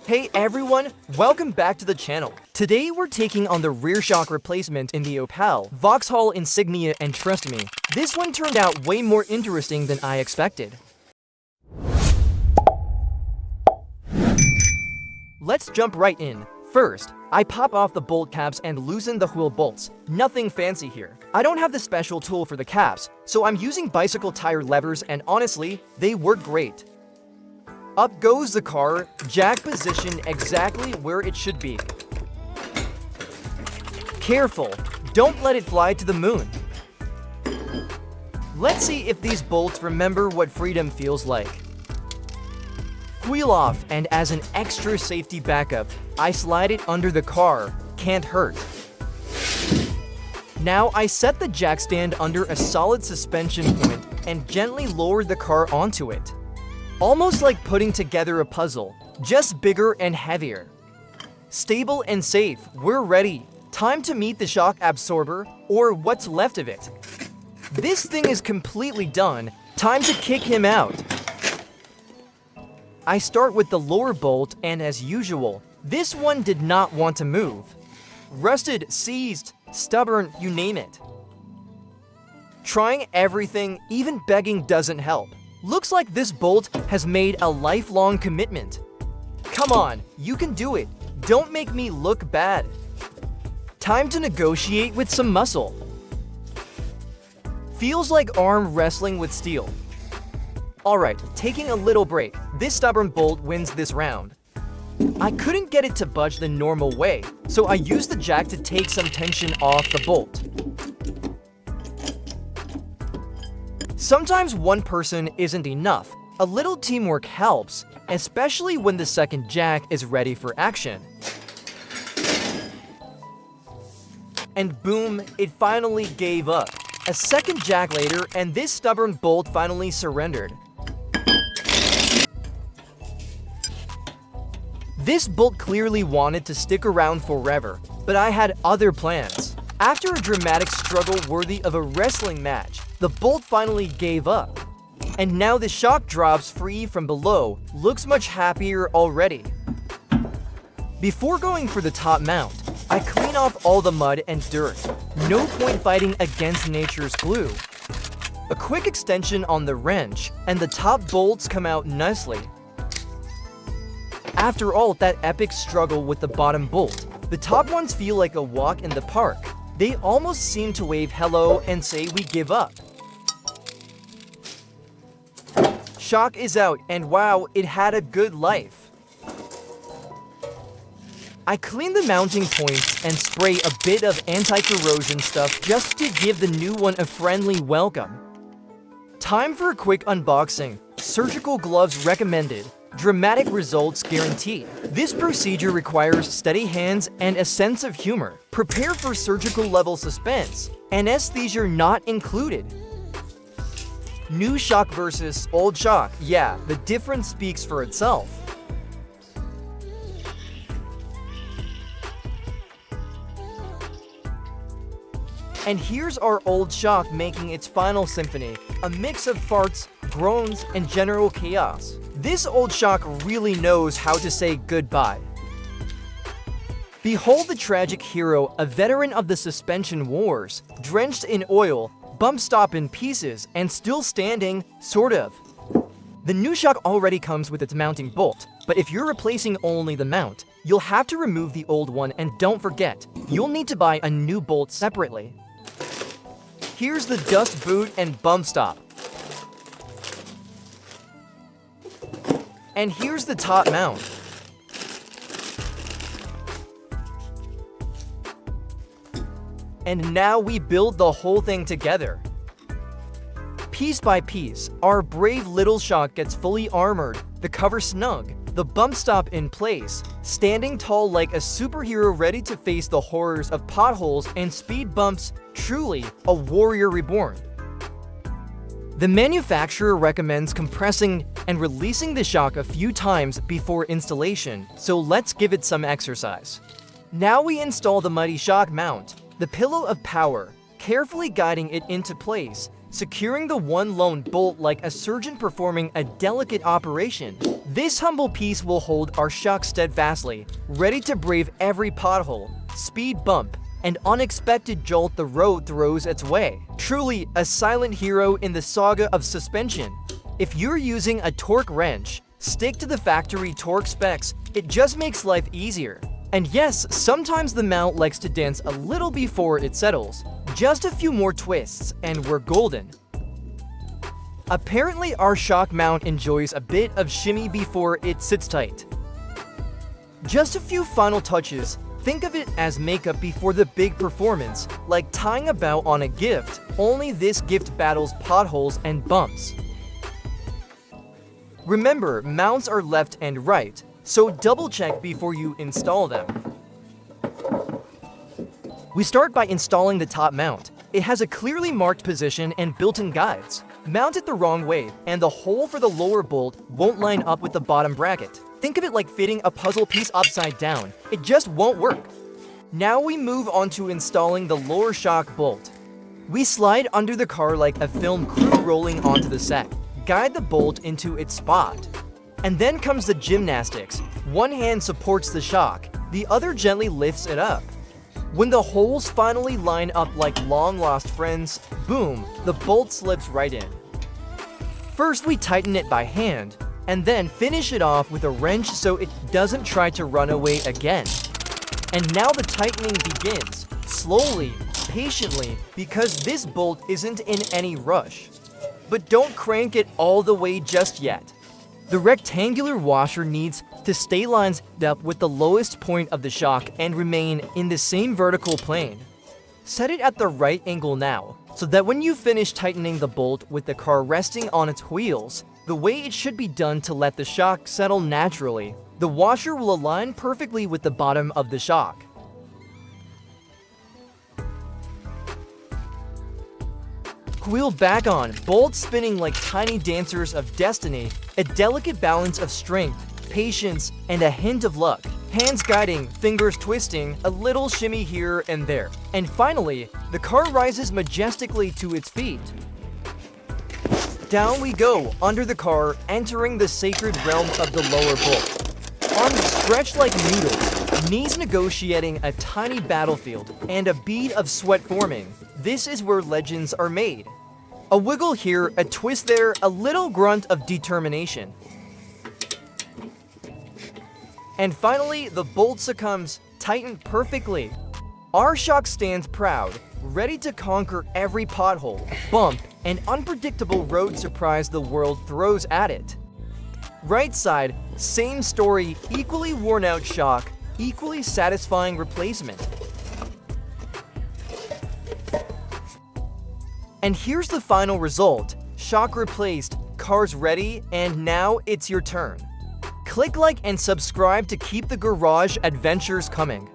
Hey everyone, welcome back to the channel. Today we're taking on the rear shock replacement in the Opel Vauxhall Insignia, and trust me, this one turned out way more interesting than I expected. Let's jump right in. First, I pop off the bolt caps and loosen the wheel bolts. Nothing fancy here. I don't have the special tool for the caps, so I'm using bicycle tire levers, and honestly, they work great. Up goes the car, jack position exactly where it should be. Careful, don't let it fly to the moon. Let's see if these bolts remember what freedom feels like. Wheel off, and as an extra safety backup, I slide it under the car. Can't hurt. Now I set the jack stand under a solid suspension point and gently lower the car onto it. Almost like putting together a puzzle, just bigger and heavier. Stable and safe, we're ready. Time to meet the shock absorber, or what's left of it. This thing is completely done. Time to kick him out. I start with the lower bolt, and as usual, this one did not want to move. Rusted, seized, stubborn, you name it. Trying everything, even begging, doesn't help. Looks like this bolt has made a lifelong commitment. Come on, you can do it. Don't make me look bad. Time to negotiate with some muscle. Feels like arm wrestling with steel. Alright, taking a little break. This stubborn bolt wins this round. I couldn't get it to budge the normal way, so I used the jack to take some tension off the bolt. Sometimes one person isn't enough. A little teamwork helps, especially when the second jack is ready for action. And boom, it finally gave up. A second jack later, and this stubborn bolt finally surrendered. This bolt clearly wanted to stick around forever, but I had other plans. After a dramatic struggle worthy of a wrestling match, the bolt finally gave up. And now the shock drops free from below. Looks much happier already. Before going for the top mount, I clean off all the mud and dirt. No point fighting against nature's glue. A quick extension on the wrench, and the top bolts come out nicely. After all that epic struggle with the bottom bolt, the top ones feel like a walk in the park. They almost seem to wave hello and say we give up. Shock is out, and wow, it had a good life. I clean the mounting points and spray a bit of anti-corrosion stuff just to give the new one a friendly welcome. Time for a quick unboxing. Surgical gloves recommended. Dramatic results guaranteed. This procedure requires steady hands and a sense of humor. Prepare for surgical level suspense. Anesthesia not included. New shock versus old shock. Yeah, the difference speaks for itself. And here's our old shock making its final symphony, a mix of farts, groans, and general chaos. This old shock really knows how to say goodbye. Behold the tragic hero, a veteran of the suspension wars, drenched in oil, bump stop in pieces, and still standing, sort of. The new shock already comes with its mounting bolt, but if you're replacing only the mount, you'll have to remove the old one, and don't forget, you'll need to buy a new bolt separately. Here's the dust boot and bump stop. And here's the top mount. And now we build the whole thing together. Piece by piece, our brave little shock gets fully armored, the cover snug, the bump stop in place, standing tall like a superhero ready to face the horrors of potholes and speed bumps. Truly, a warrior reborn. The manufacturer recommends compressing and releasing the shock a few times before installation, so let's give it some exercise. Now we install the mighty shock mount, the pillow of power, carefully guiding it into place, securing the one lone bolt like a surgeon performing a delicate operation. This humble piece will hold our shock steadfastly, ready to brave every pothole, speed bump, and unexpected jolt the road throws its way. Truly a silent hero in the saga of suspension. If you're using a torque wrench, stick to the factory torque specs, it just makes life easier. And yes, sometimes the mount likes to dance a little before it settles. Just a few more twists and we're golden. Apparently our shock mount enjoys a bit of shimmy before it sits tight. Just a few final touches. Think of it as makeup before the big performance, like tying a bow on a gift, only this gift battles potholes and bumps. Remember, mounts are left and right, so double check before you install them. We start by installing the top mount. It has a clearly marked position and built-in guides. Mount it the wrong way, and the hole for the lower bolt won't line up with the bottom bracket. Think of it like fitting a puzzle piece upside down. It just won't work. Now we move on to installing the lower shock bolt. We slide under the car like a film crew rolling onto the set. Guide the bolt into its spot. And then comes the gymnastics. One hand supports the shock, the other gently lifts it up. When the holes finally line up like long-lost friends, boom, the bolt slips right in. First we tighten it by hand, and then finish it off with a wrench so it doesn't try to run away again. And now the tightening begins, slowly, patiently, because this bolt isn't in any rush. But don't crank it all the way just yet. The rectangular washer needs to stay lined up with the lowest point of the shock and remain in the same vertical plane. Set it at the right angle now, so that when you finish tightening the bolt with the car resting on its wheels, the way it should be done to let the shock settle naturally, the washer will align perfectly with the bottom of the shock. Wheel back on, bolts spinning like tiny dancers of destiny, a delicate balance of strength, patience, and a hint of luck. Hands guiding, fingers twisting, a little shimmy here and there. And finally, the car rises majestically to its feet. Down we go, under the car, entering the sacred realm of the lower bolt. Arms stretched like noodles, knees negotiating a tiny battlefield, and a bead of sweat forming. This is where legends are made. A wiggle here, a twist there, a little grunt of determination. And finally, the bolt succumbs, tightened perfectly. Our shock stands proud, ready to conquer every pothole, bump, and unpredictable road surprise the world throws at it. Right side, same story, equally worn out shock, equally satisfying replacement. And here's the final result. Shock replaced, cars ready, and now it's your turn. Click like and subscribe to keep the garage adventures coming.